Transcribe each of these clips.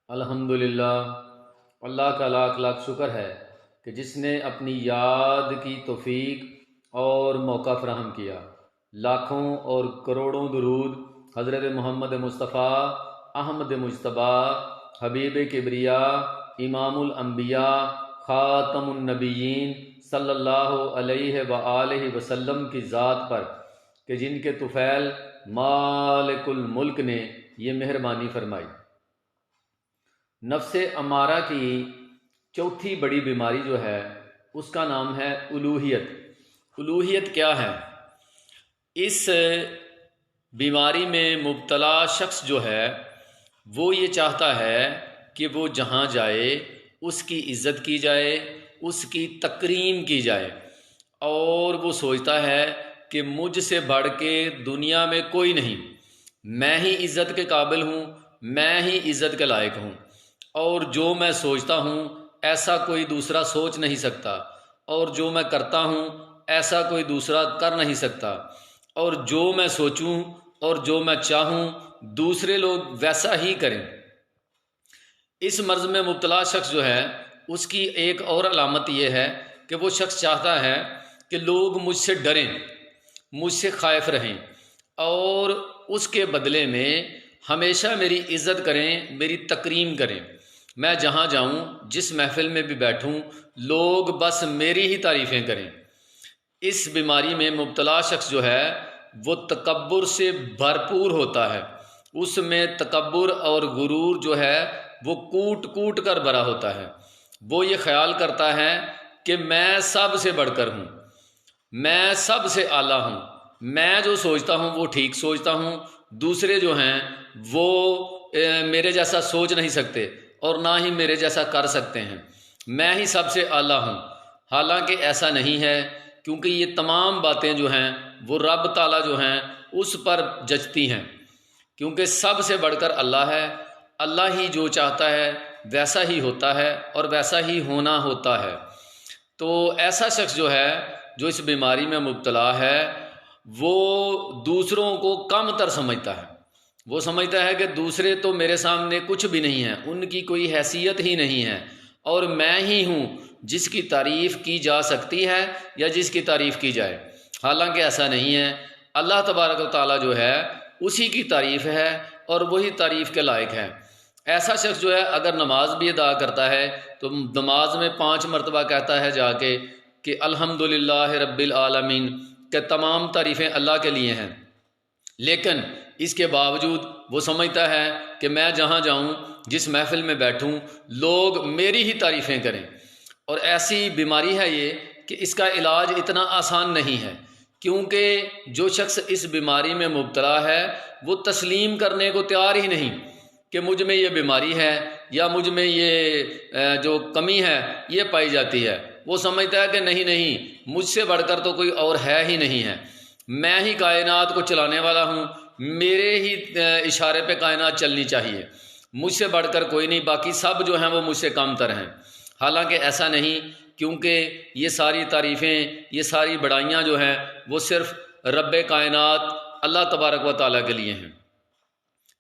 الحمدللہ، اللہ کا لاکھ لاکھ شکر ہے کہ جس نے اپنی یاد کی توفیق اور موقع فراہم کیا۔ لاکھوں اور کروڑوں درود حضرت محمد مصطفیٰ احمد مجتبیٰ حبیب کبریا امام الانبیاء خاتم النبیین صلی اللہ علیہ وآلہ وسلم کی ذات پر کہ جن کے طفیل مالک الملک نے یہ مہربانی فرمائی۔ نفس امارہ کی چوتھی بڑی بیماری جو ہے اس کا نام ہے الوہیت۔ الوہیت کیا ہے؟ اس بیماری میں مبتلا شخص جو ہے وہ یہ چاہتا ہے کہ وہ جہاں جائے اس کی عزت کی جائے، اس کی تکریم کی جائے، اور وہ سوچتا ہے کہ مجھ سے بڑھ کے دنیا میں کوئی نہیں، میں ہی عزت کے قابل ہوں، میں ہی عزت کے لائق ہوں، اور جو میں سوچتا ہوں ایسا کوئی دوسرا سوچ نہیں سکتا، اور جو میں کرتا ہوں ایسا کوئی دوسرا کر نہیں سکتا، اور جو میں سوچوں اور جو میں چاہوں دوسرے لوگ ویسا ہی کریں۔ اس مرض میں مبتلا شخص جو ہے اس کی ایک اور علامت یہ ہے کہ وہ شخص چاہتا ہے کہ لوگ مجھ سے ڈریں، مجھ سے خائف رہیں، اور اس کے بدلے میں ہمیشہ میری عزت کریں، میری تکریم کریں۔ میں جہاں جاؤں، جس محفل میں بھی بیٹھوں، لوگ بس میری ہی تعریفیں کریں۔ اس بیماری میں مبتلا شخص جو ہے وہ تکبر سے بھرپور ہوتا ہے، اس میں تکبر اور غرور جو ہے وہ کوٹ کوٹ کر بھرا ہوتا ہے۔ وہ یہ خیال کرتا ہے کہ میں سب سے بڑھ کر ہوں، میں سب سے اعلیٰ ہوں، میں جو سوچتا ہوں وہ ٹھیک سوچتا ہوں، دوسرے جو ہیں وہ میرے جیسا سوچ نہیں سکتے اور نہ ہی میرے جیسا کر سکتے ہیں، میں ہی سب سے اعلیٰ ہوں۔ حالانکہ ایسا نہیں ہے، کیونکہ یہ تمام باتیں جو ہیں وہ رب تعالیٰ جو ہیں اس پر جچتی ہیں، کیونکہ سب سے بڑھ کر اللہ ہے۔ اللہ ہی جو چاہتا ہے ویسا ہی ہوتا ہے اور ویسا ہی ہونا ہوتا ہے۔ تو ایسا شخص جو ہے جو اس بیماری میں مبتلا ہے وہ دوسروں کو کم تر سمجھتا ہے۔ وہ سمجھتا ہے کہ دوسرے تو میرے سامنے کچھ بھی نہیں ہیں، ان کی کوئی حیثیت ہی نہیں ہے، اور میں ہی ہوں جس کی تعریف کی جا سکتی ہے یا جس کی تعریف کی جائے۔ حالانکہ ایسا نہیں ہے۔ اللہ تبارک و تعالیٰ جو ہے اسی کی تعریف ہے اور وہی تعریف کے لائق ہے۔ ایسا شخص جو ہے اگر نماز بھی ادا کرتا ہے تو نماز میں 5 مرتبہ کہتا ہے جا کے کہ الحمدللہ رب العالمین، کہ تمام تعریفیں اللہ کے لیے ہیں، لیکن اس کے باوجود وہ سمجھتا ہے کہ میں جہاں جاؤں، جس محفل میں بیٹھوں، لوگ میری ہی تعریفیں کریں۔ اور ایسی بیماری ہے یہ کہ اس کا علاج اتنا آسان نہیں ہے، کیونکہ جو شخص اس بیماری میں مبتلا ہے وہ تسلیم کرنے کو تیار ہی نہیں کہ مجھ میں یہ بیماری ہے یا مجھ میں یہ جو کمی ہے یہ پائی جاتی ہے۔ وہ سمجھتا ہے کہ نہیں، مجھ سے بڑھ کر تو کوئی اور ہے ہی نہیں ہے، میں ہی کائنات کو چلانے والا ہوں، میرے ہی اشارے پہ کائنات چلنی چاہیے، مجھ سے بڑھ کر کوئی نہیں، باقی سب جو ہیں وہ مجھ سے کم تر ہیں۔ حالانکہ ایسا نہیں، کیونکہ یہ ساری تعریفیں، یہ ساری بڑائیاں جو ہیں وہ صرف رب کائنات اللہ تبارک و تعالیٰ کے لیے ہیں۔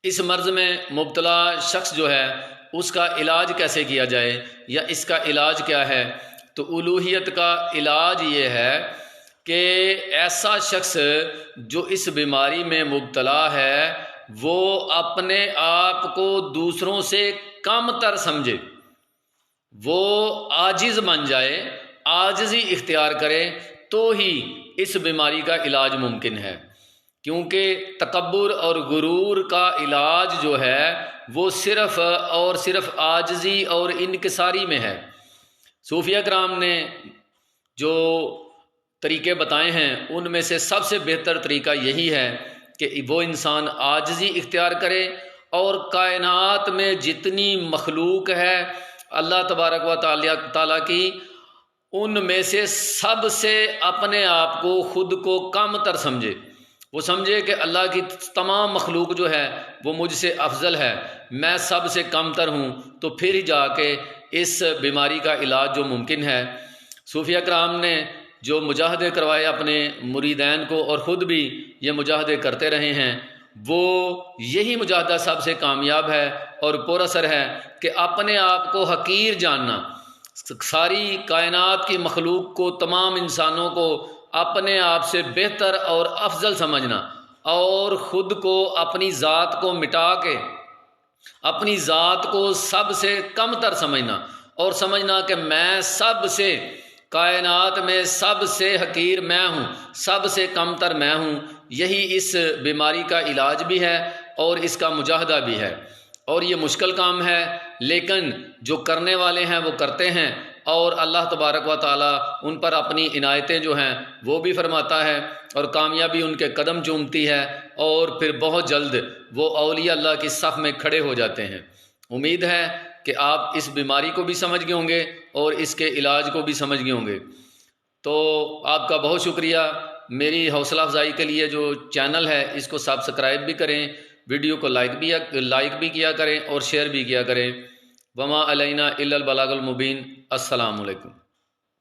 اس مرض میں مبتلا شخص جو ہے اس کا علاج کیسے کیا جائے یا اس کا علاج کیا ہے؟ تو الوہیت کا علاج یہ ہے کہ ایسا شخص جو اس بیماری میں مبتلا ہے وہ اپنے آپ کو دوسروں سے کم تر سمجھے، وہ عاجز بن جائے، عاجزی اختیار کرے تو ہی اس بیماری کا علاج ممکن ہے۔ کیونکہ تکبر اور غرور کا علاج جو ہے وہ صرف اور صرف عاجزی اور انکساری میں ہے۔ صوفیہ کرام نے جو طریقے بتائے ہیں ان میں سے سب سے بہتر طریقہ یہی ہے کہ وہ انسان عاجزی اختیار کرے، اور کائنات میں جتنی مخلوق ہے اللہ تبارک و تعالیٰ کی، ان میں سے سب سے اپنے آپ کو، خود کو کم تر سمجھے۔ وہ سمجھے کہ اللہ کی تمام مخلوق جو ہے وہ مجھ سے افضل ہے، میں سب سے کم تر ہوں، تو پھر ہی جا کے اس بیماری کا علاج جو ممکن ہے۔ صوفیہ کرام نے جو مجاہدے کروائے اپنے مریدین کو، اور خود بھی یہ مجاہدے کرتے رہے ہیں، وہ یہی مجاہدہ سب سے کامیاب ہے اور پر اثر ہے کہ اپنے آپ کو حقیر جاننا، ساری کائنات کی مخلوق کو، تمام انسانوں کو اپنے آپ سے بہتر اور افضل سمجھنا، اور خود کو، اپنی ذات کو مٹا کے اپنی ذات کو سب سے کم تر سمجھنا، اور سمجھنا کہ میں سب سے، کائنات میں سب سے حقیر میں ہوں، سب سے کم تر میں ہوں۔ یہی اس بیماری کا علاج بھی ہے اور اس کا مجاہدہ بھی ہے، اور یہ مشکل کام ہے، لیکن جو کرنے والے ہیں وہ کرتے ہیں، اور اللہ تبارک و تعالیٰ ان پر اپنی عنایتیں جو ہیں وہ بھی فرماتا ہے، اور کامیابی ان کے قدم چومتی ہے، اور پھر بہت جلد وہ اولیاء اللہ کی صف میں کھڑے ہو جاتے ہیں۔ امید ہے کہ آپ اس بیماری کو بھی سمجھ گئے ہوں گے اور اس کے علاج کو بھی سمجھ گئے ہوں گے۔ تو آپ کا بہت شکریہ۔ میری حوصلہ افزائی کے لیے جو چینل ہے اس کو سبسکرائب بھی کریں، ویڈیو کو لائک بھی کیا کریں اور شیئر بھی کیا کریں۔ وما علینا الا البلاغ المبین۔ السلام علیکم۔